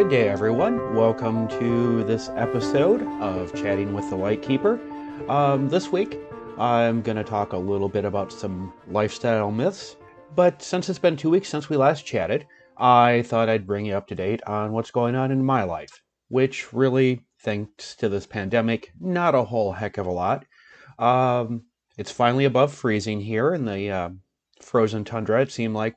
Good day, everyone. Welcome to this episode of Chatting with the Lightkeeper. This week, I'm going to talk a little bit about some lifestyle myths, but since it's been 2 weeks since we last chatted, I thought I'd bring you up to date on what's going on in my life, which really, thanks to this pandemic, not a whole heck of a lot. It's finally above freezing here in the frozen tundra. It seemed like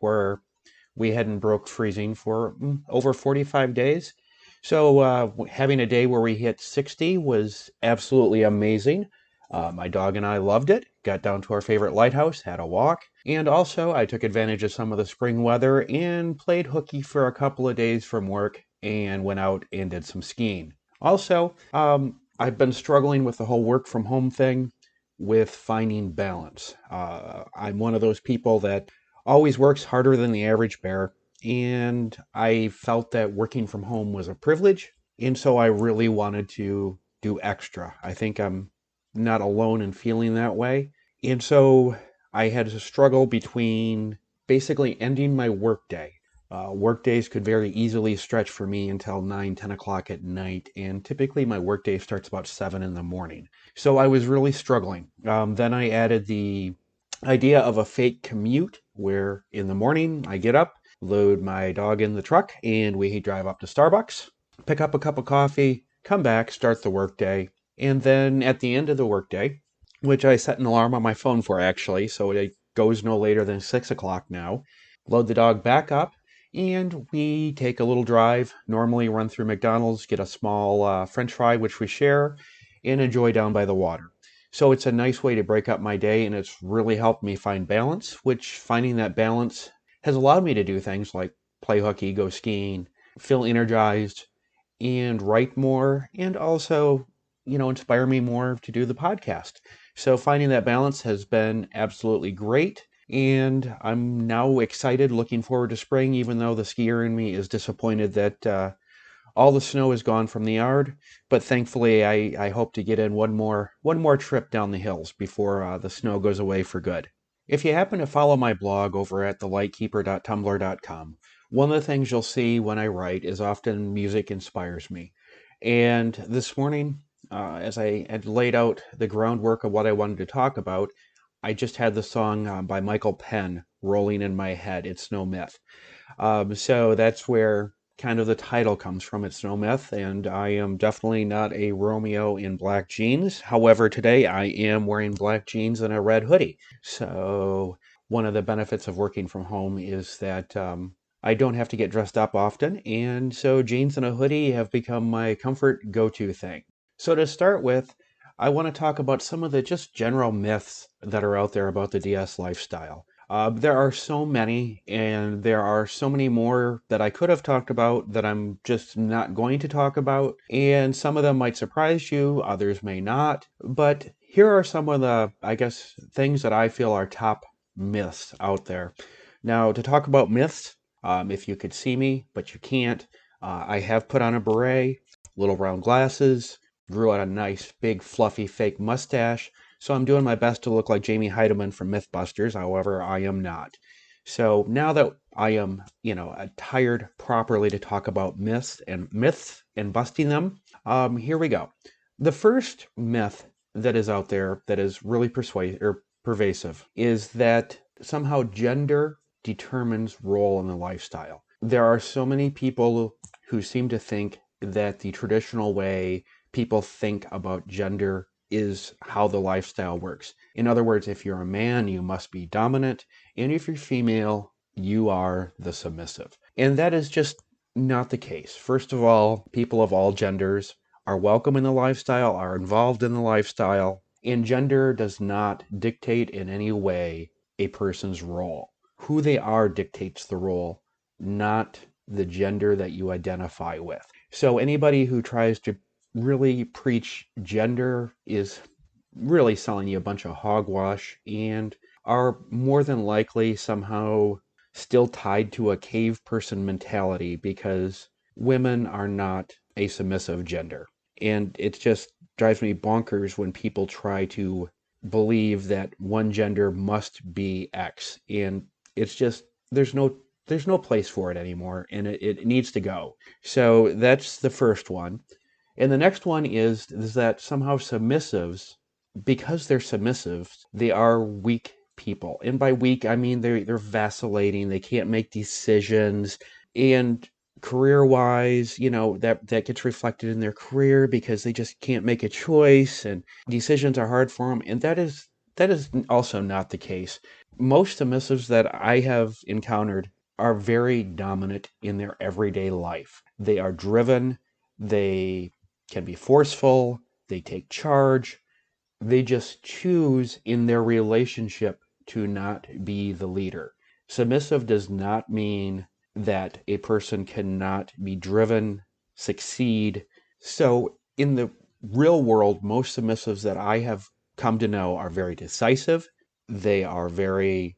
we hadn't broke freezing for over 45 days. So having a day where we hit 60 was absolutely amazing. My dog and I loved it. Got down to our favorite lighthouse, had a walk, and also I took advantage of some of the spring weather and played hooky for a couple of days from work and went out and did some skiing. Also, I've been struggling with the whole work from home thing with finding balance. I'm one of those people that always works harder than the average bear, and I felt that working from home was a privilege, and so I really wanted to do extra. I think I'm not alone in feeling that way, and so I had to struggle between basically ending my workday. Work days could very easily stretch for me until 9, 10 o'clock at night, and typically my workday starts about 7 in the morning. So I was really struggling. Then I added the idea of a fake commute where in the morning I get up, load my dog in the truck, and we drive up to Starbucks, pick up a cup of coffee, come back, start the workday. And then at the end of the workday, which I set an alarm on my phone for actually, so it goes no later than 6 o'clock now, load the dog back up, and we take a little drive, normally run through McDonald's, get a small French fry, which we share, and enjoy down by the water. So it's a nice way to break up my day, and it's really helped me find balance, which finding that balance has allowed me to do things like play hooky, go skiing, feel energized, and write more, and also, inspire me more to do the podcast. So finding that balance has been absolutely great. And I'm now excited, looking forward to spring, even though the skier in me is disappointed that all the snow is gone from the yard. But thankfully, I hope to get in one more trip down the hills before the snow goes away for good. If you happen to follow my blog over at thelightkeeper.tumblr.com, one of the things you'll see when I write is often music inspires me. And this morning, as I had laid out the groundwork of what I wanted to talk about, I just had the song by Michael Penn rolling in my head. It's no myth. So that's where kind of the title comes from. It's no myth, and I am definitely not a Romeo in black jeans. However, today I am wearing black jeans and a red hoodie. So one of the benefits of working from home is that I don't have to get dressed up often, and so jeans and a hoodie have become my comfort go-to thing. So to start with, I want to talk about some of the just general myths that are out there about the DS lifestyle. There are so many, and there are so many more that I could have talked about that I'm just not going to talk about. And some of them might surprise you, others may not. But here are some of the, I guess, things that I feel are top myths out there. Now, to talk about myths, if you could see me, but you can't, I have put on a beret, little round glasses, grew out a nice, big, fluffy, fake mustache. So I'm doing my best to look like Jamie Heidemann from Mythbusters. However, I am not. So now that I am, attired properly to talk about myths and busting them, here we go. The first myth that is out there that is really pervasive is that somehow gender determines role in the lifestyle. There are so many people who seem to think that the traditional way people think about gender is how the lifestyle works. In other words, if you're a man, you must be dominant, and if you're female, you are the submissive. And that is just not the case. First of all, people of all genders are welcome in the lifestyle, are involved in the lifestyle, and gender does not dictate in any way a person's role. Who they are dictates the role, not the gender that you identify with. So anybody who tries to really preach gender is really selling you a bunch of hogwash and are more than likely somehow still tied to a cave person mentality because women are not a submissive gender. And it just drives me bonkers when people try to believe that one gender must be X. And it's just, there's no there's no place for it anymore, and it needs to go. So that's the first one. And the next one is that somehow submissives, because they're submissive, they are weak people. And by weak, I mean they're vacillating, they can't make decisions. And career-wise, that gets reflected in their career because they just can't make a choice and decisions are hard for them. And that is also not the case. Most submissives that I have encountered are very dominant in their everyday life. They are driven, they can be forceful, they take charge, they just choose in their relationship to not be the leader. Submissive does not mean that a person cannot be driven, succeed. So, in the real world, most submissives that I have come to know are very decisive. They are very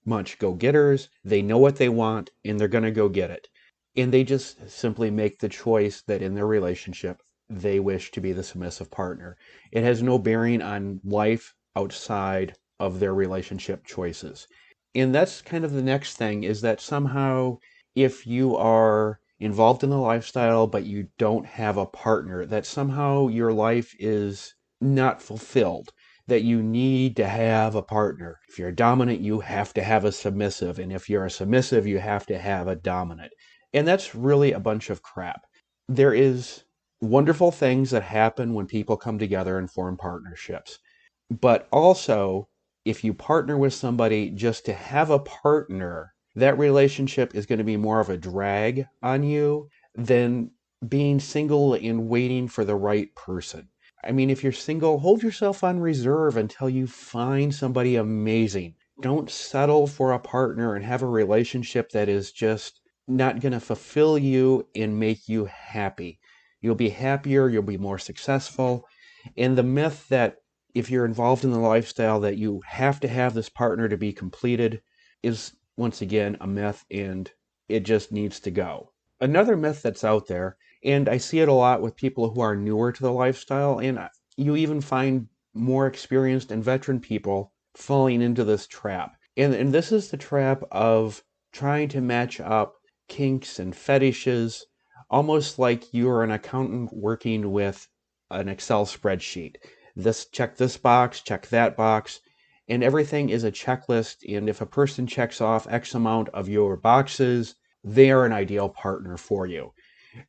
much go getters. They know what they want and they're going to go get it. And they just simply make the choice that in their relationship, they wish to be the submissive partner. It has no bearing on life outside of their relationship choices. And that's kind of the next thing is that somehow, if you are involved in the lifestyle but you don't have a partner, that somehow your life is not fulfilled, that you need to have a partner. If you're dominant, you have to have a submissive. And if you're a submissive, you have to have a dominant. And that's really a bunch of crap. There is wonderful things that happen when people come together and form partnerships. But also, if you partner with somebody just to have a partner, that relationship is going to be more of a drag on you than being single and waiting for the right person. I mean, if you're single, hold yourself on reserve until you find somebody amazing. Don't settle for a partner and have a relationship that is just not going to fulfill you and make you happy. You'll be happier, you'll be more successful. And the myth that if you're involved in the lifestyle that you have to have this partner to be completed is once again a myth, and it just needs to go. Another myth that's out there, and I see it a lot with people who are newer to the lifestyle, and you even find more experienced and veteran people falling into this trap. And this is the trap of trying to match up kinks and fetishes, almost like you're an accountant working with an Excel spreadsheet. Check this box, check that box, and everything is a checklist. And if a person checks off X amount of your boxes, they are an ideal partner for you.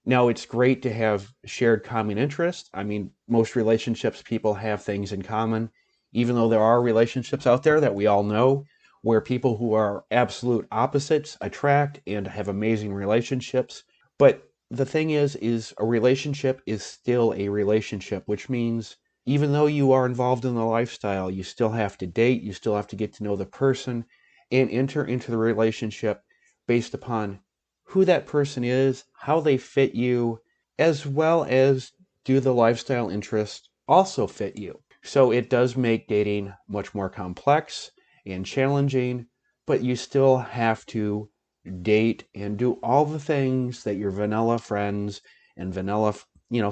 Now, it's great to have shared common interests. I mean, most relationships, people have things in common, even though there are relationships out there that we all know where people who are absolute opposites attract and have amazing relationships. But the thing is a relationship is still a relationship, which means even though you are involved in the lifestyle, you still have to date, you still have to get to know the person and enter into the relationship based upon who that person is, how they fit you, as well as do the lifestyle interests also fit you. So it does make dating much more complex and challenging, but you still have to date and do all the things that your vanilla friends and vanilla,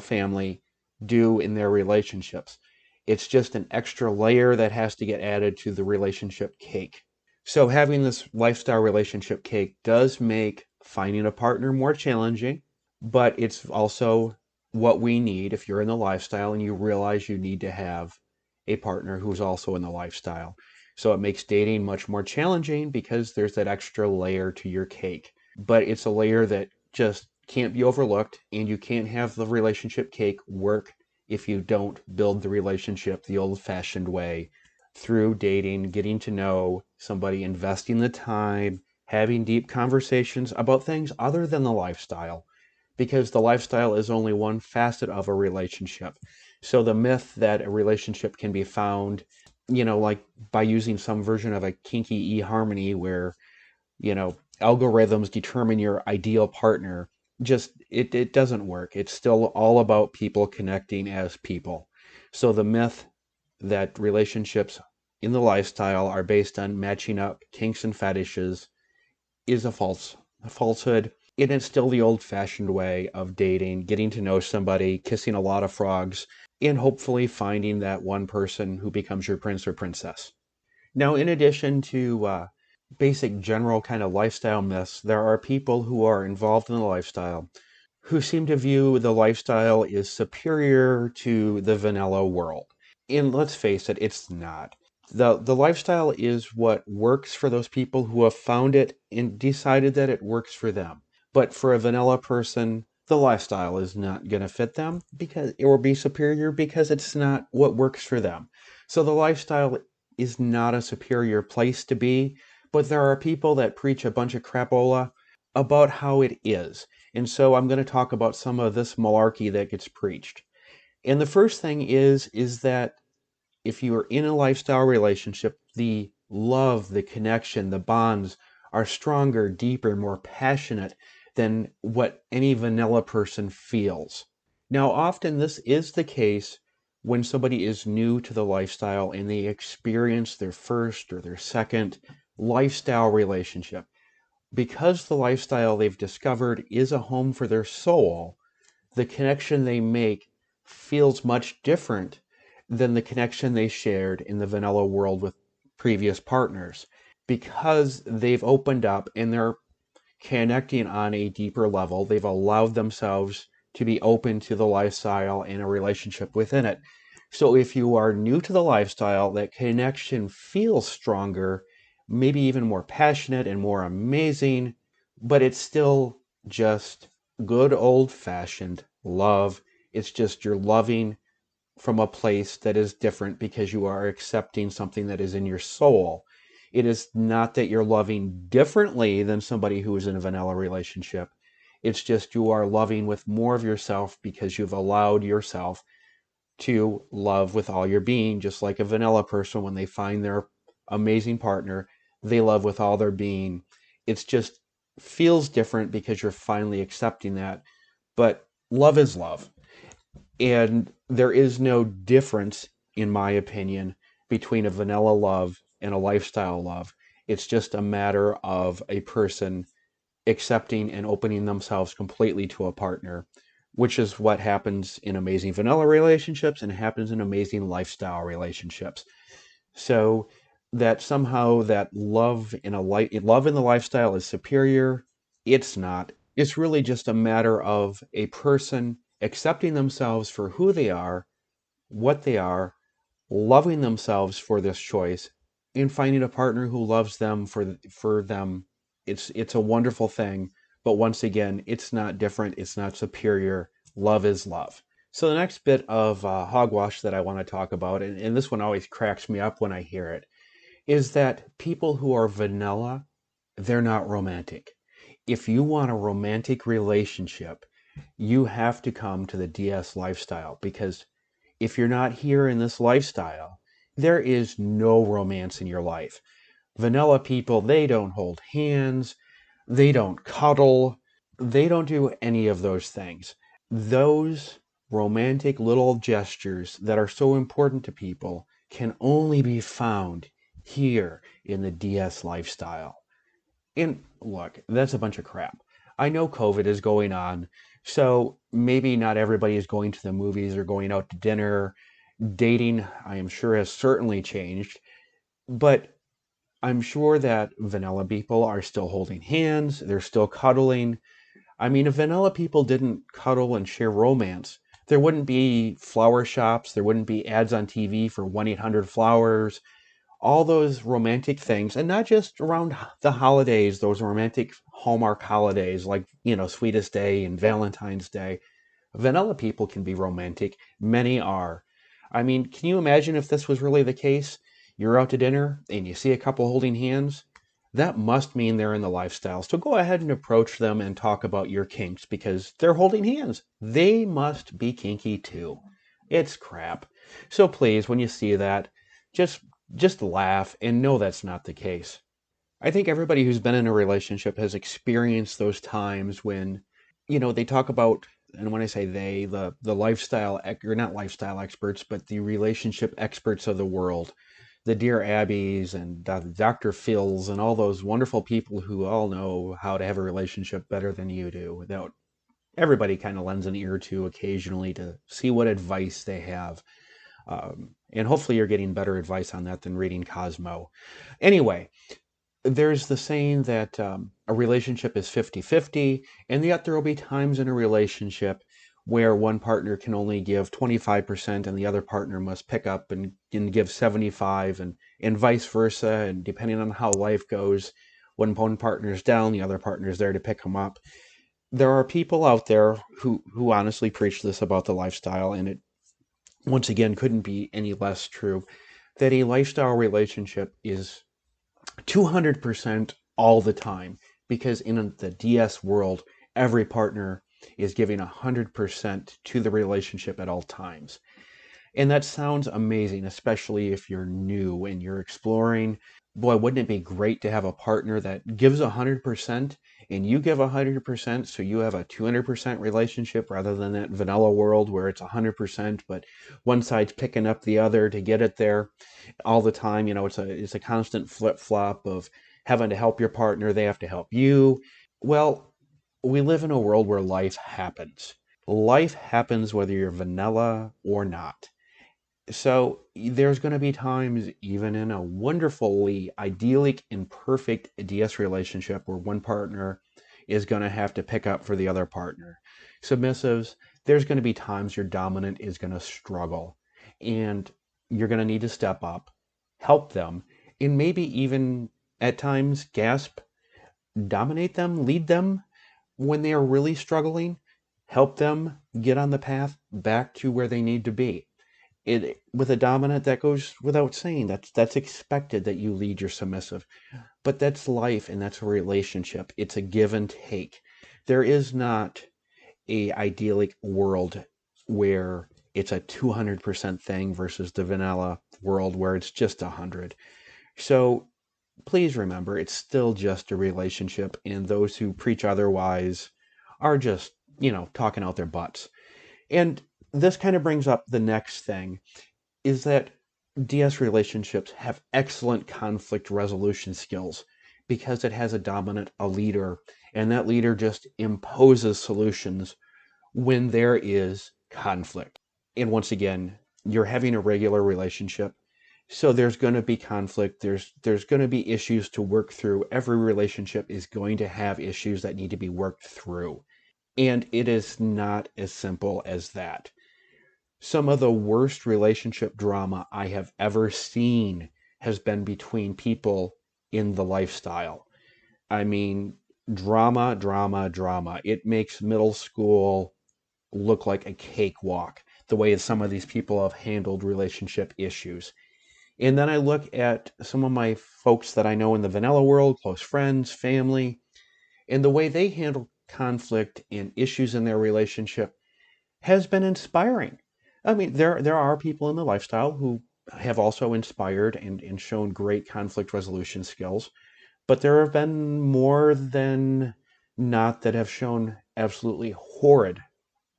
family do in their relationships. It's just an extra layer that has to get added to the relationship cake. So having this lifestyle relationship cake does make finding a partner more challenging, but it's also what we need if you're in the lifestyle and you realize you need to have a partner who's also in the lifestyle. So it makes dating much more challenging because there's that extra layer to your cake. But it's a layer that just can't be overlooked, and you can't have the relationship cake work if you don't build the relationship the old fashioned way through dating, getting to know somebody, investing the time, having deep conversations about things other than the lifestyle, because the lifestyle is only one facet of a relationship. So the myth that a relationship can be found, like by using some version of a kinky eHarmony where, algorithms determine your ideal partner, just it doesn't work. It's still all about people connecting as people. So the myth that relationships in the lifestyle are based on matching up kinks and fetishes is a falsehood. And it's still the old fashioned way of dating, getting to know somebody, kissing a lot of frogs, and hopefully finding that one person who becomes your prince or princess. Now, in addition to basic general kind of lifestyle myths, there are people who are involved in the lifestyle who seem to view the lifestyle is superior to the vanilla world. And let's face it, it's not. The lifestyle is what works for those people who have found it and decided that it works for them. But for a vanilla person, the lifestyle is not going to fit them because it will be superior because it's not what works for them. So the lifestyle is not a superior place to be, but there are people that preach a bunch of crapola about how it is. And so I'm going to talk about some of this malarkey that gets preached. And the first thing is that if you are in a lifestyle relationship, the love, the connection, the bonds are stronger, deeper, more passionate than what any vanilla person feels. Now, often this is the case when somebody is new to the lifestyle and they experience their first or their second lifestyle relationship. Because the lifestyle they've discovered is a home for their soul, the connection they make feels much different than the connection they shared in the vanilla world with previous partners because they've opened up and they're connecting on a deeper level. They've allowed themselves to be open to the lifestyle and a relationship within it. So if you are new to the lifestyle, that connection feels stronger, maybe even more passionate and more amazing, but it's still just good old fashioned love. It's just you're loving from a place that is different because you are accepting something that is in your soul. It is not that you're loving differently than somebody who is in a vanilla relationship. It's just you are loving with more of yourself because you've allowed yourself to love with all your being, just like a vanilla person when they find their amazing partner, they love with all their being. It's just feels different because you're finally accepting that. But love is love. And there is no difference, in my opinion, between a vanilla love and a lifestyle love. It's just a matter of a person accepting and opening themselves completely to a partner, which is what happens in amazing vanilla relationships and happens in amazing lifestyle relationships. So that somehow that love in the lifestyle is superior, it's not. It's really just a matter of a person accepting themselves for who they are, what they are, loving themselves for this choice, and finding a partner who loves them for them. It's a wonderful thing, but once again, it's not different, it's not superior. Love is love. So the next bit of hogwash that I want to talk about, and this one always cracks me up when I hear it, is that people who are vanilla, they're not romantic. If you want a romantic relationship, you have to come to the DS lifestyle because if you're not here in this lifestyle, there is no romance in your life. Vanilla people, they don't hold hands, they don't cuddle, they don't do any of those things. Those romantic little gestures that are so important to people can only be found here in the DS lifestyle. And look, that's a bunch of crap. I know COVID is going on, so maybe not everybody is going to the movies or going out to dinner. Dating, I am sure, has certainly changed, but I'm sure that vanilla people are still holding hands, they're still cuddling. I mean, if vanilla people didn't cuddle and share romance, there wouldn't be flower shops, there wouldn't be ads on TV for 1-800 flowers, all those romantic things, and not just around the holidays, those romantic Hallmark holidays like, Sweetest Day and Valentine's Day. Vanilla people can be romantic. Many are. I mean, can you imagine if this was really the case? You're out to dinner and you see a couple holding hands. That must mean they're in the lifestyle. So go ahead and approach them and talk about your kinks because they're holding hands. They must be kinky too. It's crap. So please, when you see that, just just laugh and know that's not the case. I think everybody who's been in a relationship has experienced those times when, they talk about, and when I say they, the or not lifestyle experts, but the relationship experts of the world, the Dear Abbeys and Dr. Phils and all those wonderful people who all know how to have a relationship better than you do. Without everybody kind of lends an ear to occasionally to see what advice they have. And hopefully you're getting better advice on that than reading Cosmo. Anyway, there's the saying that a relationship is 50-50, and yet there will be times in a relationship where one partner can only give 25% and the other partner must pick up and give 75, and vice versa. And depending on how life goes, when one partner's down, the other partner's there to pick them up. There are people out there who honestly preach this about the lifestyle, and it once again couldn't be any less true, that a lifestyle relationship is 200% all the time, because in the DS world, every partner is giving 100% to the relationship at all times. And that sounds amazing, especially if you're new and you're exploring. Boy, wouldn't it be great to have a partner that gives 100% and you give 100%, so you have a 200% relationship rather than that vanilla world where it's 100%, but one side's picking up the other to get it there all the time. It's a constant flip-flop of having to help your partner, they have to help you. Well, we live in a world where life happens. Life happens whether you're vanilla or not. So there's going to be times, even in a wonderfully idyllic and perfect DS relationship, where one partner is going to have to pick up for the other partner. Submissives, there's going to be times your dominant is going to struggle, and you're going to need to step up, help them, and maybe even at times gasp, dominate them, lead them when they are really struggling, help them get on the path back to where they need to be. With a dominant, that goes without saying. That's expected, that you lead your submissive. But that's life, and that's a relationship. It's a give and take. There is not a idyllic world where it's a 200% thing versus the vanilla world where it's just 100. So please remember, it's still just a relationship, and those who preach otherwise are just, talking out their butts. And this kind of brings up the next thing, is that DS relationships have excellent conflict resolution skills because it has a dominant, a leader, and that leader just imposes solutions when there is conflict. And once again, you're having a regular relationship, so there's going to be conflict, there's going to be issues to work through. Every relationship is going to have issues that need to be worked through. And it is not as simple as that. Some of the worst relationship drama I have ever seen has been between people in the lifestyle. I mean, drama, drama, drama. It makes middle school look like a cakewalk, the way some of these people have handled relationship issues. And then I look at some of my folks that I know in the vanilla world, close friends, family, and the way they handle conflict and issues in their relationship has been inspiring. I mean, there are people in the lifestyle who have also inspired and shown great conflict resolution skills, but there have been more than not that have shown absolutely horrid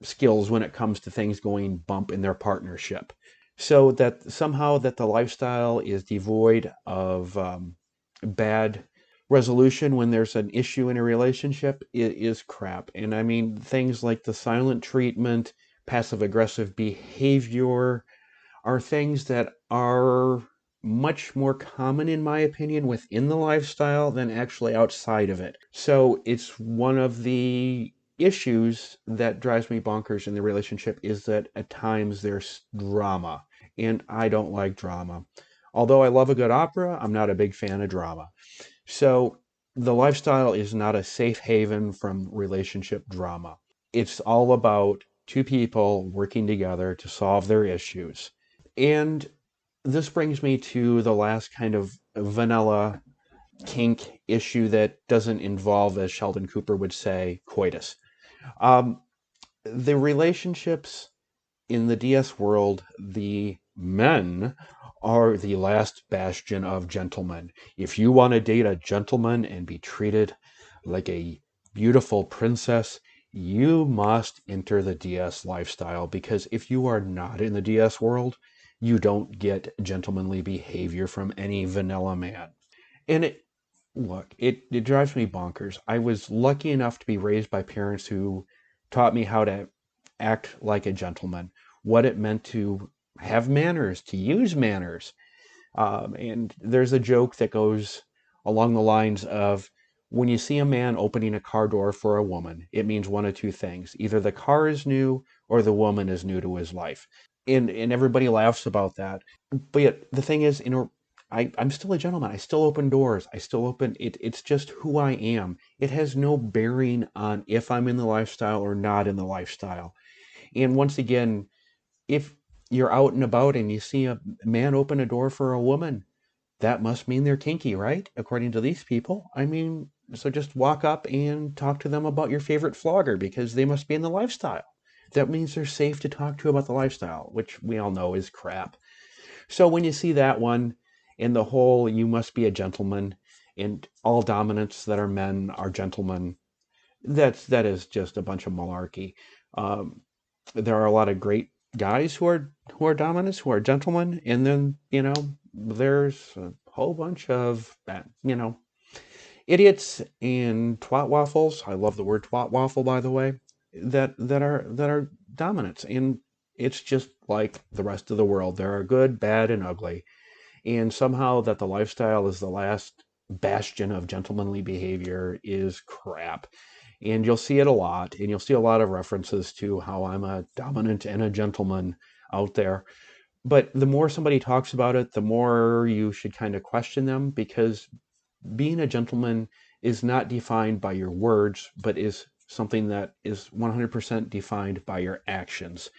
skills when it comes to things going bump in their partnership. So that somehow that the lifestyle is devoid of bad resolution when there's an issue in a relationship, it is crap. And I mean, things like the silent treatment, passive aggressive behavior are things that are much more common, in my opinion, within the lifestyle than actually outside of it. So it's one of the issues that drives me bonkers in the relationship, is that at times there's drama, and I don't like drama. Although I love a good opera, I'm not a big fan of drama. So the lifestyle is not a safe haven from relationship drama. It's all about two people working together to solve their issues. And this brings me to the last kind of vanilla kink issue that doesn't involve, as Sheldon Cooper would say, coitus. Um, the relationships in the DS world, the men are the last bastion of gentlemen. If you want to date a gentleman and be treated like a beautiful princess, you must enter the DS lifestyle, because if you are not in the DS world, you don't get gentlemanly behavior from any vanilla man. And it drives me bonkers. I was lucky enough to be raised by parents who taught me how to act like a gentleman, what it meant to have manners, to use manners. And there's a joke that goes along the lines of when you see a man opening a car door for a woman, it means one of two things. Either the car is new or the woman is new to his life. And everybody laughs about that. But yet the thing is, I'm still a gentleman. I still open doors. I still open it. It's just who I am. It has no bearing on if I'm in the lifestyle or not in the lifestyle. And once again, if you're out and about and you see a man open a door for a woman, that must mean they're kinky, right? According to these people. I mean, so just walk up and talk to them about your favorite flogger because they must be in the lifestyle. That means they're safe to talk to about the lifestyle, which we all know is crap. So when you see that one in the whole, you must be a gentleman, and all dominants that are men are gentlemen, that is just a bunch of malarkey. Um, there are a lot of great guys who are dominants, who are gentlemen, and then there's a whole bunch of idiots and twat waffles. I love the word twat waffle, by the way. That are dominants, and it's just like the rest of the world. There are good, bad, and ugly, and somehow that the lifestyle is the last bastion of gentlemanly behavior is crap. And you'll see it a lot, and you'll see a lot of references to how I'm a dominant and a gentleman out there. But the more somebody talks about it, the more you should kind of question them, because being a gentleman is not defined by your words, but is something that is 100% defined by your actions.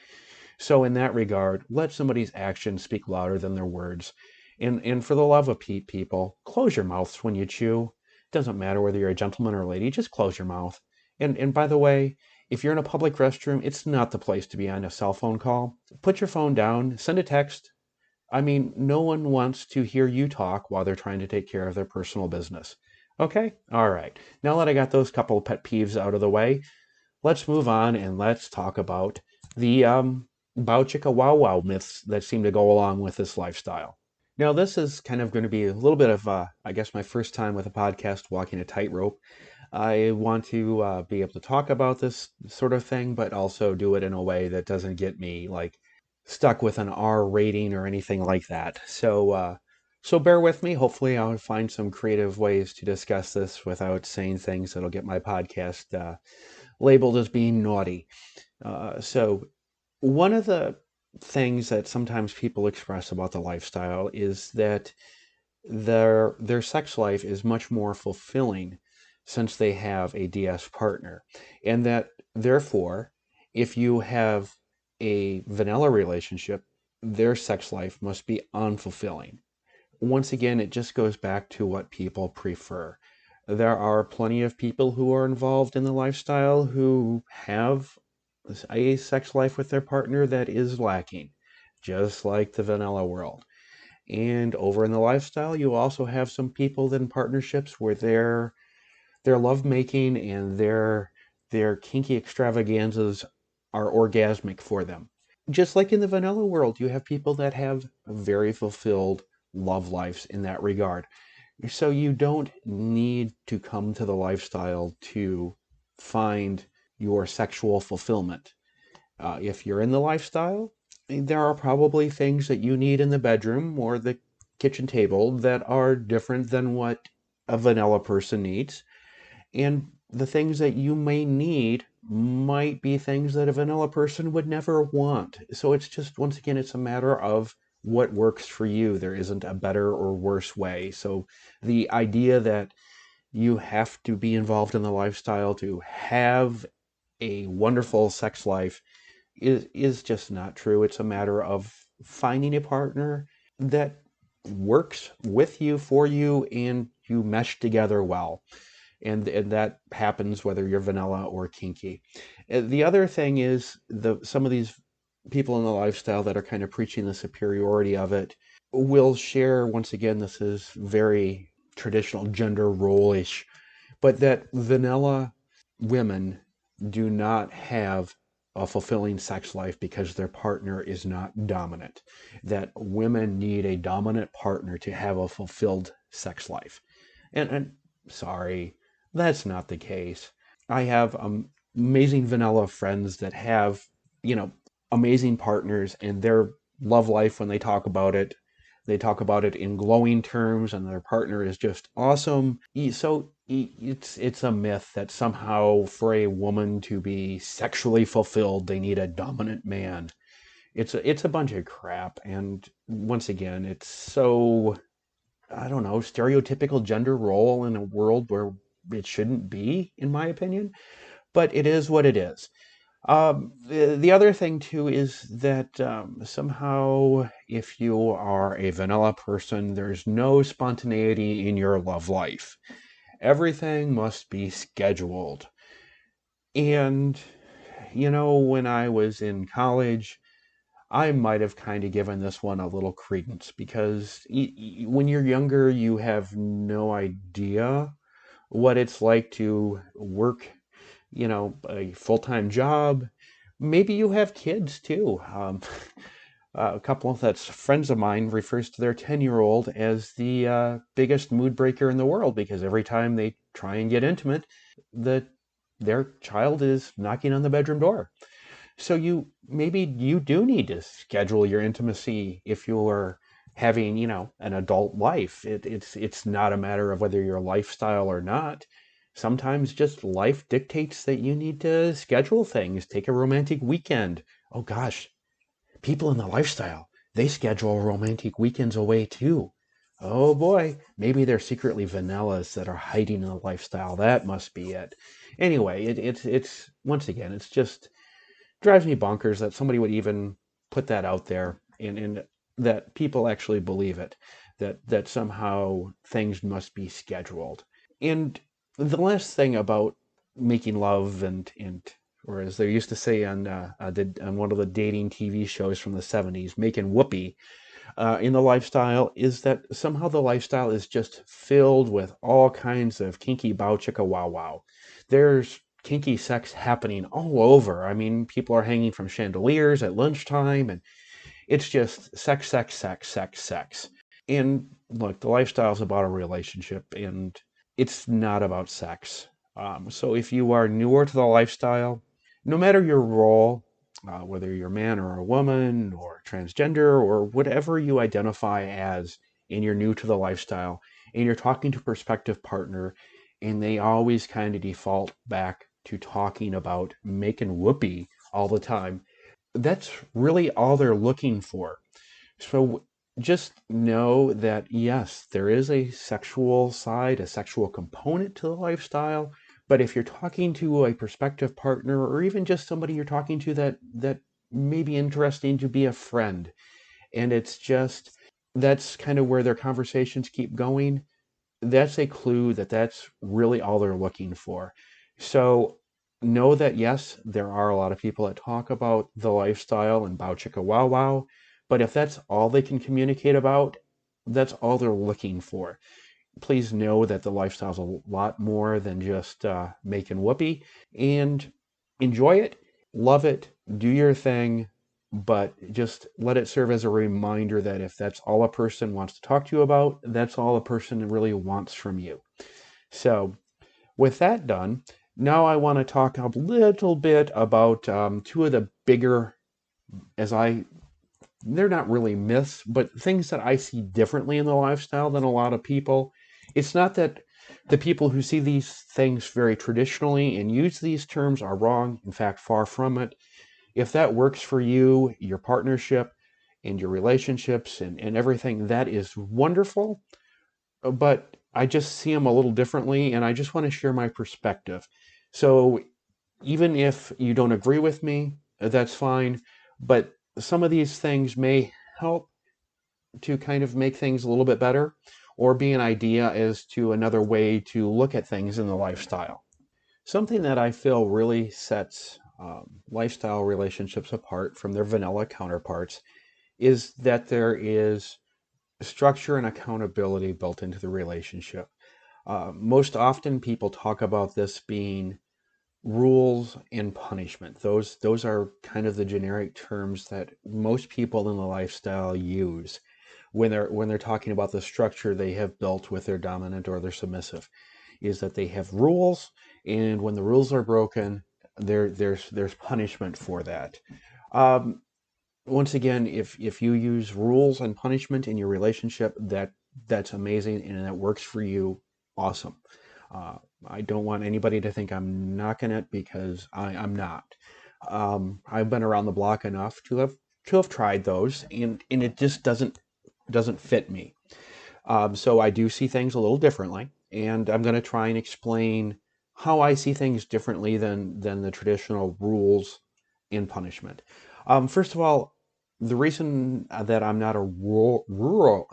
So in that regard, let somebody's actions speak louder than their words. And for the love of people, close your mouths when you chew. It doesn't matter whether you're a gentleman or a lady, just close your mouth. And by the way, if you're in a public restroom, it's not the place to be on a cell phone call. Put your phone down, send a text. I mean, no one wants to hear you talk while they're trying to take care of their personal business. Okay? All right. Now that I got those couple of pet peeves out of the way, let's move on and let's talk about the bow chicka wow wow myths that seem to go along with this lifestyle. Now, this is kind of going to be a little bit of, I guess, my first time with a podcast walking a tightrope. I want to be able to talk about this sort of thing, but also do it in a way that doesn't get me like stuck with an R rating or anything like that. So bear with me. Hopefully, I'll find some creative ways to discuss this without saying things that'll get my podcast labeled as being naughty. So one of the things that sometimes people express about the lifestyle is that their sex life is much more fulfilling since they have a DS partner, and that therefore, if you have a vanilla relationship, their sex life must be unfulfilling. Once again, it just goes back to what people prefer. There are plenty of people who are involved in the lifestyle who have a sex life with their partner that is lacking, just like the vanilla world. And over in the lifestyle, you also have some people in partnerships where their lovemaking and their kinky extravaganzas are orgasmic for them. Just like in the vanilla world, you have people that have very fulfilled love lives in that regard. So you don't need to come to the lifestyle to find your sexual fulfillment. If you're in the lifestyle, there are probably things that you need in the bedroom or the kitchen table that are different than what a vanilla person needs. And the things that you may need might be things that a vanilla person would never want. So it's just, once again, it's a matter of what works for you. There isn't a better or worse way. So the idea that you have to be involved in the lifestyle to have a wonderful sex life is just not true. It's a matter of finding a partner that works with you, for you, and you mesh together well. And that happens whether you're vanilla or kinky. The other thing is some of these people in the lifestyle that are kind of preaching the superiority of it will share, once again, this is very traditional gender role-ish, but that vanilla women do not have a fulfilling sex life because their partner is not dominant. That women need a dominant partner to have a fulfilled sex life. And sorry, that's not the case. I have amazing vanilla friends that have, you know, amazing partners, and their love life, when they talk about it, They talk about it in glowing terms, and their partner is just awesome. It's a myth that somehow for a woman to be sexually fulfilled, they need a dominant man. It's a bunch of crap, and once again, it's so, I don't know, stereotypical gender role in a world where it shouldn't be, in my opinion. But it is what it is. The other thing too is that somehow, if you are a vanilla person, there's no spontaneity in your love life. Everything must be scheduled. And, when I was in college, I might have kind of given this one a little credence because when you're younger, you have no idea what it's like to work, a full-time job. Maybe you have kids too. A couple that's friends of mine refers to their 10-year-old as the biggest mood breaker in the world because every time they try and get intimate, the their child is knocking on the bedroom door. So maybe you do need to schedule your intimacy if you're having, an adult life. It's not a matter of whether your lifestyle or not. Sometimes just life dictates that you need to schedule things. Take a romantic weekend. Oh gosh, people in the lifestyle, they schedule romantic weekends away too. Oh boy, maybe they're secretly vanillas that are hiding in the lifestyle. That must be it. Anyway, it's once again, it's just drives me bonkers that somebody would even put that out there and that people actually believe it, that somehow things must be scheduled. And the last thing about making love and or as they used to say on one of the dating TV shows from the 70s, making whoopee in the lifestyle is that somehow the lifestyle is just filled with all kinds of kinky bow chicka wow wow. There's kinky sex happening all over. I mean, people are hanging from chandeliers at lunchtime, and it's just sex, sex, sex, sex, sex. And look, the lifestyle is about a relationship, and it's not about sex. So if you are newer to the lifestyle, no matter your role, whether you're a man or a woman or transgender or whatever you identify as, and you're new to the lifestyle, and you're talking to a prospective partner, and they always kind of default back to talking about making whoopee all the time, that's really all they're looking for. So just know that yes, there is a sexual side, a sexual component to the lifestyle. But if you're talking to a prospective partner or even just somebody you're talking to that may be interesting to be a friend, and it's just that's kind of where their conversations keep going, that's a clue that that's really all they're looking for. So know that yes, there are a lot of people that talk about the lifestyle and bow chicka wow wow, but if that's all they can communicate about, that's all they're looking for. Please know that the lifestyle is a lot more than just making whoopee, and enjoy it, love it, do your thing, but just let it serve as a reminder that if that's all a person wants to talk to you about, that's all a person really wants from you. So, with that done, now I want to talk a little bit about two of the bigger, as I they're not really myths, but things that I see differently in the lifestyle than a lot of people. It's not that the people who see these things very traditionally and use these terms are wrong. In fact, far from it. If that works for you, your partnership, and your relationships and everything, that is wonderful. But I just see them a little differently, and I just want to share my perspective. So even if you don't agree with me, that's fine. But some of these things may help to kind of make things a little bit better or be an idea as to another way to look at things in the lifestyle. Something that I feel really sets lifestyle relationships apart from their vanilla counterparts is that there is structure and accountability built into the relationship. Most often, people talk about this being rules and punishment. Those are kind of the generic terms that most people in the lifestyle use when they're talking about the structure they have built with their dominant or their submissive, is that they have rules, and when the rules are broken, there's punishment for that. Um, once again, if you use rules and punishment in your relationship, that's amazing and that works for you, awesome. Uh, I don't want anybody to think I'm knocking it because I'm not. I've been around the block enough to have tried those, and it just doesn't fit me. So I do see things a little differently, and I'm going to try and explain how I see things differently than the traditional rules in punishment. First of all, the reason that I'm not a rural,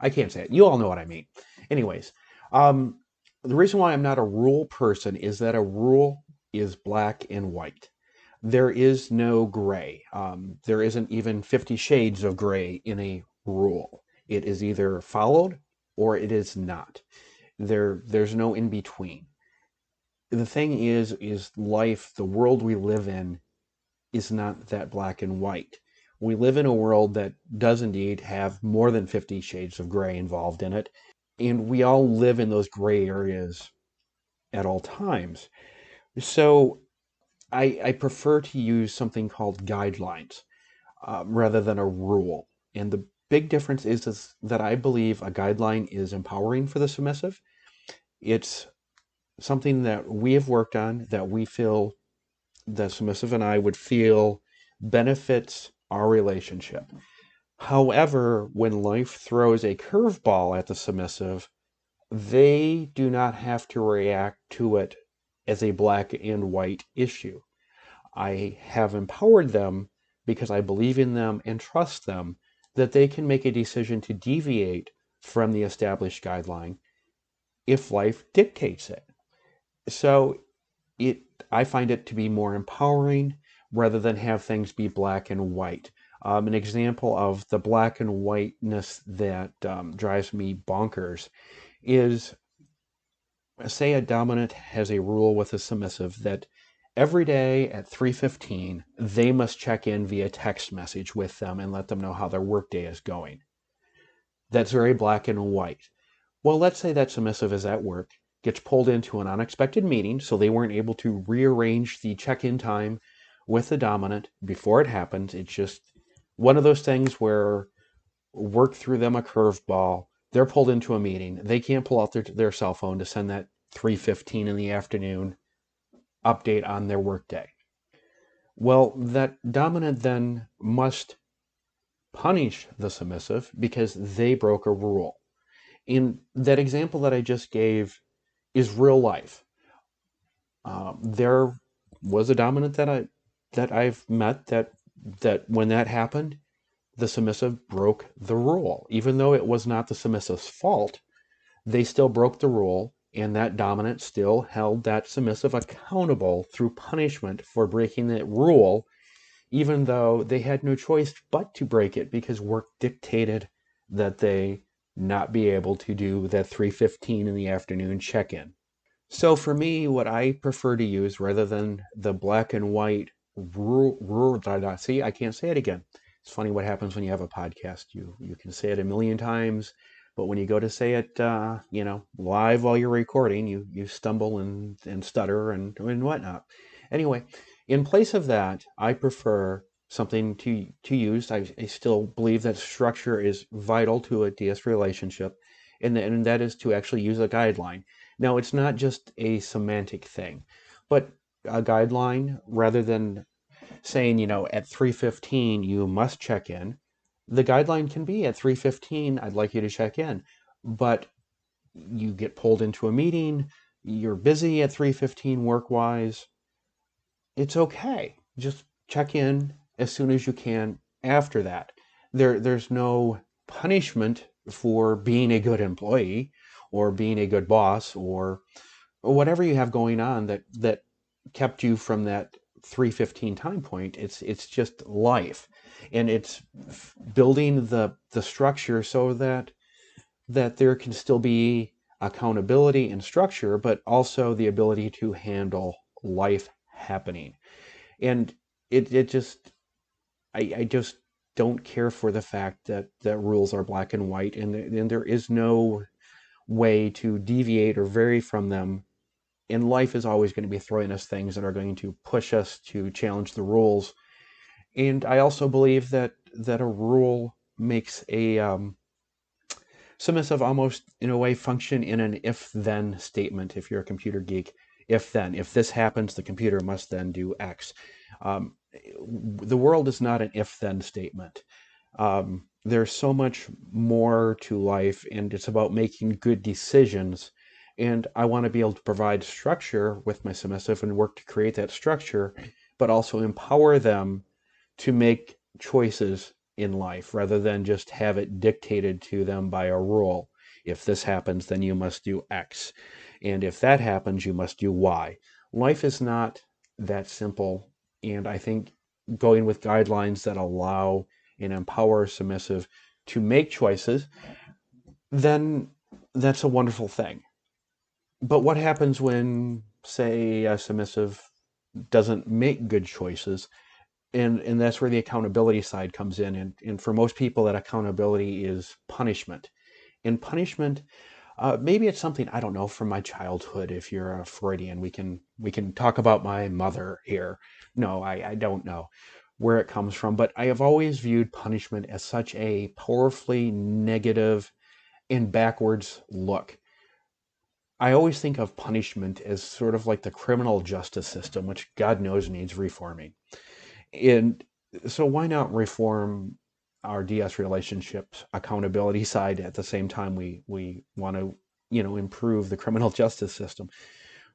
I can't say it. You all know what I mean. Anyways, um, the reason why I'm not a rule person is that a rule is black and white. There is no gray. There isn't even 50 shades of gray in a rule. It is either followed or it is not. There's no in between. The thing is life, the world we live in, is not that black and white. We live in a world that does indeed have more than 50 shades of gray involved in it, and we all live in those gray areas at all times. So I prefer to use something called guidelines rather than a rule. And the big difference is that I believe a guideline is empowering for the submissive. It's something that we have worked on that we feel the submissive and I would feel benefits our relationship. However, when life throws a curveball at the submissive, they do not have to react to it as a black and white issue. I have empowered them because I believe in them and trust them that they can make a decision to deviate from the established guideline if life dictates it. So it I find it to be more empowering rather than have things be black and white. An example of the black and whiteness that drives me bonkers is, say a dominant has a rule with a submissive that every day at 3:15 they must check in via text message with them and let them know how their workday is going. That's very black and white. Well, let's say that submissive is at work, gets pulled into an unexpected meeting, so they weren't able to rearrange the check-in time with the dominant before it happens. It's just one of those things where work threw them a curveball. They're pulled into a meeting. They can't pull out their cell phone to send that 3:15 in the afternoon update on their workday. Well, that dominant then must punish the submissive because they broke a rule. In that example that I just gave is real life. There was a dominant that I've met that when that happened, the submissive broke the rule. Even though it was not the submissive's fault, they still broke the rule, and that dominant still held that submissive accountable through punishment for breaking that rule, even though they had no choice but to break it because work dictated that they not be able to do that 3:15 in the afternoon check-in. So for me, what I prefer to use rather than the black and white rule, see, I can't say it again. It's funny what happens when you have a podcast. You can say it a million times, but when you go to say it, live while you're recording, you stumble and stutter and whatnot. Anyway, in place of that, I prefer something to use. I still believe that structure is vital to a DS relationship, and that is to actually use a guideline. Now, it's not just a semantic thing, but a guideline rather than saying, at 3:15 you must check in. The guideline can be at 3:15 I'd like you to check in. But you get pulled into a meeting, you're busy at 3:15 work-wise, it's okay. Just check in as soon as you can after that. There's no punishment for being a good employee or being a good boss or whatever you have going on that kept you from that 3:15 time point. It's just life, and it's building the structure so that there can still be accountability and structure, but also the ability to handle life happening. And it just I just don't care for the fact that rules are black and white, and there is no way to deviate or vary from them. And life is always going to be throwing us things that are going to push us to challenge the rules. And I also believe that a rule makes a submissive almost in a way function in an if-then statement. If you're a computer geek, if then, if this happens, the computer must then do X. Um, the world is not an if-then statement. There's so much more to life, and it's about making good decisions. And I want to be able to provide structure with my submissive and work to create that structure, but also empower them to make choices in life rather than just have it dictated to them by a rule. If this happens, then you must do X. And if that happens, you must do Y. Life is not that simple. And I think going with guidelines that allow and empower a submissive to make choices, then that's a wonderful thing. But what happens when, say, a submissive doesn't make good choices? And that's where the accountability side comes in. And for most people, that accountability is punishment. And punishment, maybe it's something I don't know from my childhood. If you're a Freudian, we can talk about my mother here. No, I don't know where it comes from, but I have always viewed punishment as such a powerfully negative and backwards look. I always think of punishment as sort of like the criminal justice system, which God knows needs reforming. And so why not reform our DS relationships accountability side at the same time we want to, improve the criminal justice system?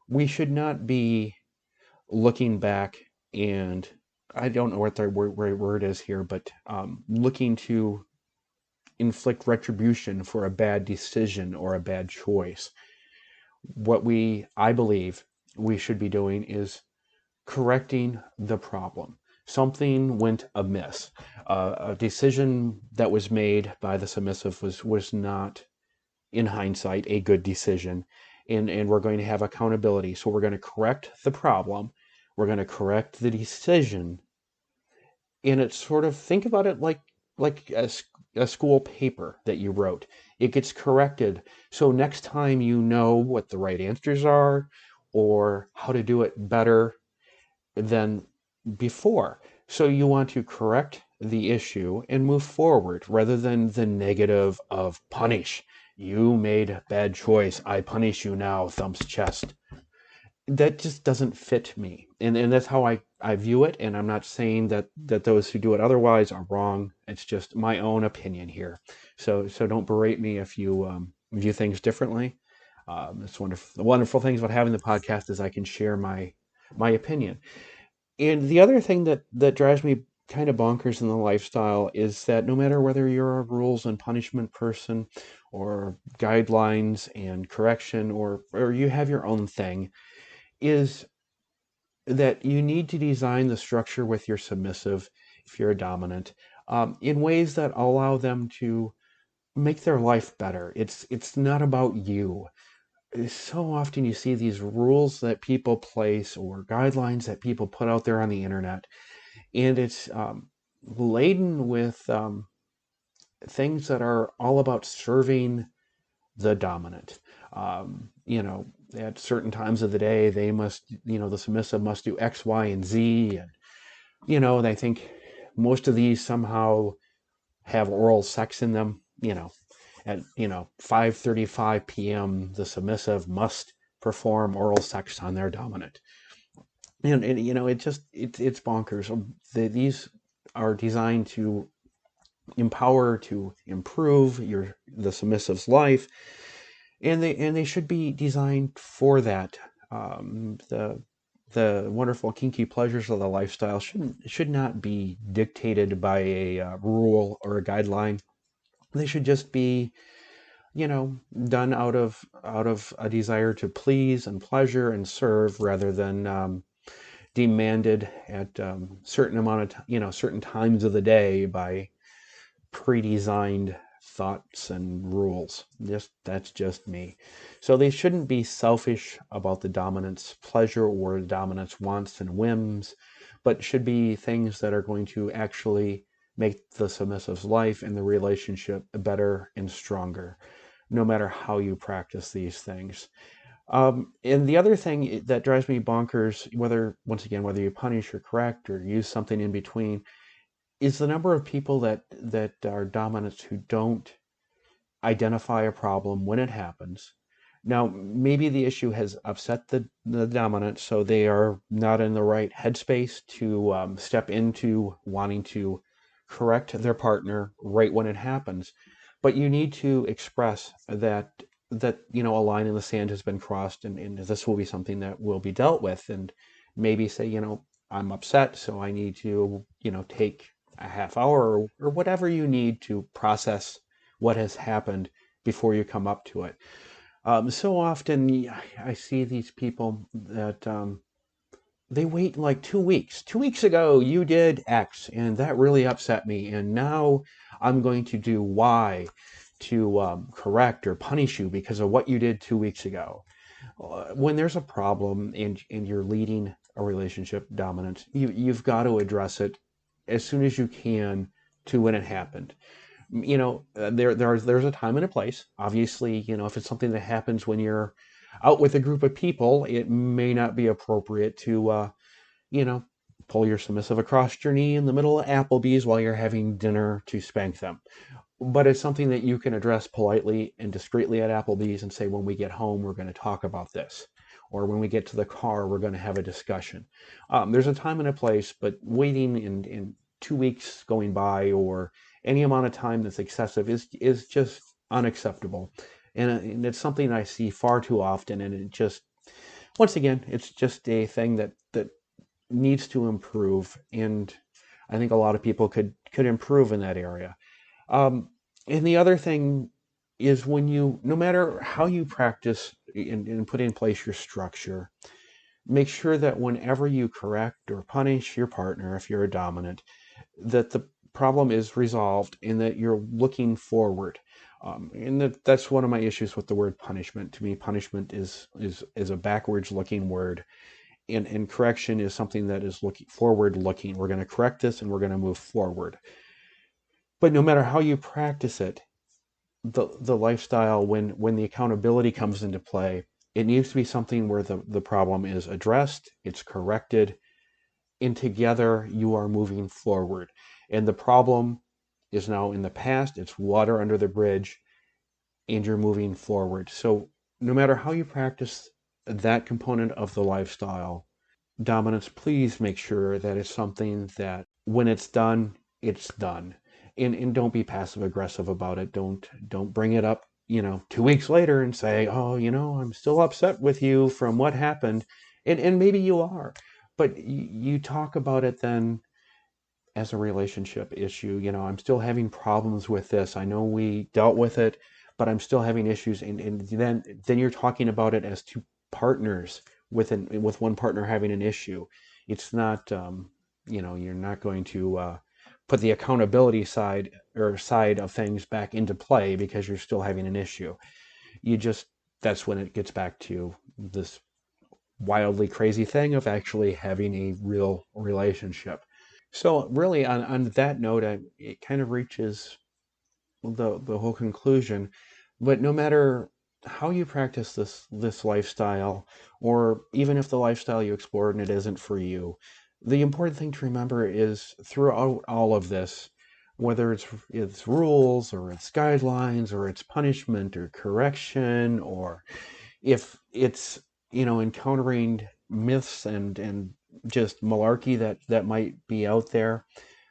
We should not be looking back and I don't know what the right word is here, but looking to inflict retribution for a bad decision or a bad choice. I believe we should be doing is correcting the problem. Something went amiss. A decision that was made by the submissive was not, in hindsight, a good decision. And we're going to have accountability. So we're going to correct the problem. We're going to correct the decision. And it's sort of, think about it like a school paper that you wrote. It gets corrected. So next time you know what the right answers are or how to do it better than before. So you want to correct the issue and move forward rather than the negative of punish. You made a bad choice. I punish you now, thumps chest. That just doesn't fit me. And that's how I view it. And I'm not saying that those who do it otherwise are wrong. It's just my own opinion here. So don't berate me if you view things differently. It's wonderful. The wonderful things about having the podcast is I can share my opinion. And the other thing that drives me kind of bonkers in the lifestyle is that no matter whether you're a rules and punishment person or guidelines and correction or you have your own thing, is that you need to design the structure with your submissive, if you're a dominant, in ways that allow them to make their life better. It's not about you. So often you see these rules that people place or guidelines that people put out there on the internet, and it's laden with things that are all about serving the dominant. At certain times of the day, they must, the submissive must do X, Y, and Z, and they think most of these somehow have oral sex in them. At 5:35 p.m., the submissive must perform oral sex on their dominant. And it's bonkers. These are designed to empower, to improve the submissive's life, and they should be designed for that. The wonderful kinky pleasures of the lifestyle should not be dictated by a rule or a guideline. They should just be, done out of a desire to please and pleasure and serve rather than demanded at certain amount of certain times of the day by pre-designed thoughts and rules. That's just me. So they shouldn't be selfish about the dominant's pleasure or the dominant's wants and whims, but should be things that are going to actually make the submissive's life and the relationship better and stronger, no matter how you practice these things. And the other thing that drives me bonkers, whether you punish or correct or use something in between, is the number of people that are dominants who don't identify a problem when it happens. Now, maybe the issue has upset the dominant, so they are not in the right headspace to step into wanting to correct their partner right when it happens. But you need to express that a line in the sand has been crossed, and this will be something that will be dealt with, and maybe say, I'm upset, so I need to, take a half hour or whatever you need to process what has happened before you come up to it. So often I see these people that they wait like 2 weeks. 2 weeks ago, you did X, and that really upset me, and now I'm going to do Y to correct or punish you because of what you did 2 weeks ago. When there's a problem and you're leading a relationship dominant, you've got to address it as soon as you can to when it happened. There's a time and a place. Obviously, if it's something that happens when you're out with a group of people, it may not be appropriate to you know pull your submissive across your knee in the middle of Applebee's while you're having dinner to spank them. But it's something that you can address politely and discreetly at Applebee's and say, when we get home, we're going to talk about this. Or when we get to the car, we're going to have a discussion. There's a time and a place, but waiting in 2 weeks going by or any amount of time that's excessive is just unacceptable. And it's something I see far too often. And it just, once again, it's just a thing that needs to improve. And I think a lot of people could improve in that area. Um, and the other thing is no matter how you practice and put in place your structure, make sure that whenever you correct or punish your partner, if you're a dominant, that the problem is resolved and that you're looking forward. And that's one of my issues with the word punishment. To me, punishment is a backwards looking word. And correction is something that is looking forward looking. We're going to correct this and we're going to move forward. But no matter how you practice it, the lifestyle, when the accountability comes into play, it needs to be something where the problem is addressed, it's corrected, and together you are moving forward. And the problem is now in the past, it's water under the bridge, and you're moving forward. So no matter how you practice that component of the lifestyle, dominance, please make sure that it's something that when it's done. And don't be passive aggressive about it. Don't bring it up, 2 weeks later and say, oh, I'm still upset with you from what happened. And maybe you are, but you talk about it then as a relationship issue. I'm still having problems with this. I know we dealt with it, but I'm still having issues. And then you're talking about it as two partners with one partner having an issue. It's not, you're not going to put the accountability side of things back into play because you're still having an issue. That's when it gets back to this wildly crazy thing of actually having a real relationship. So really, on that note, it kind of reaches the whole conclusion. But no matter how you practice this lifestyle, or even if the lifestyle you explored and it isn't for you, the important thing to remember is throughout all of this, whether it's rules or it's guidelines or it's punishment or correction, or if it's encountering myths and just malarkey that might be out there,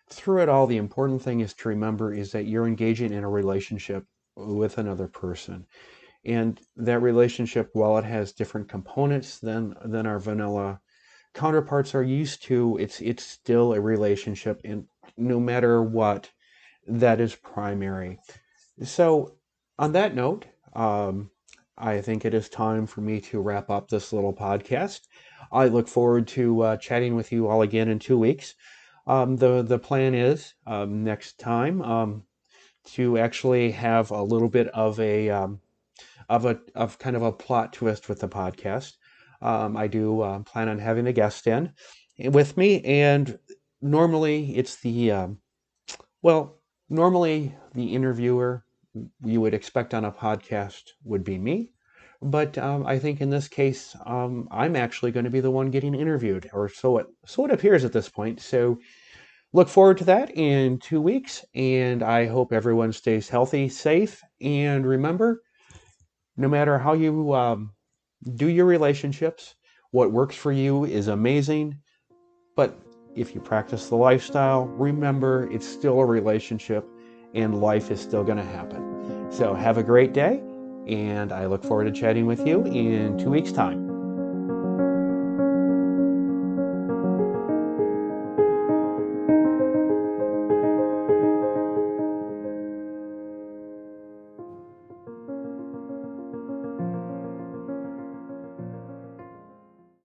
through it all, the important thing is to remember is that you're engaging in a relationship with another person. And that relationship, while it has different components than our vanilla counterparts are used to, it's still a relationship, and no matter what, that is primary. So on that note, I think it is time for me to wrap up this little podcast. I look forward to chatting with you all again in 2 weeks. The plan is next time to actually have a little bit of kind of a plot twist with the podcast. I do plan on having a guest in with me, and normally it's well, normally the interviewer you would expect on a podcast would be me. But I think in this case, I'm actually going to be the one getting interviewed, or so it appears at this point. So look forward to that in 2 weeks, and I hope everyone stays healthy, safe, and remember, no matter how you do your relationships, what works for you is amazing, but if you practice the lifestyle, remember it's still a relationship and life is still going to happen. So have a great day, and I look forward to chatting with you in 2 weeks' time.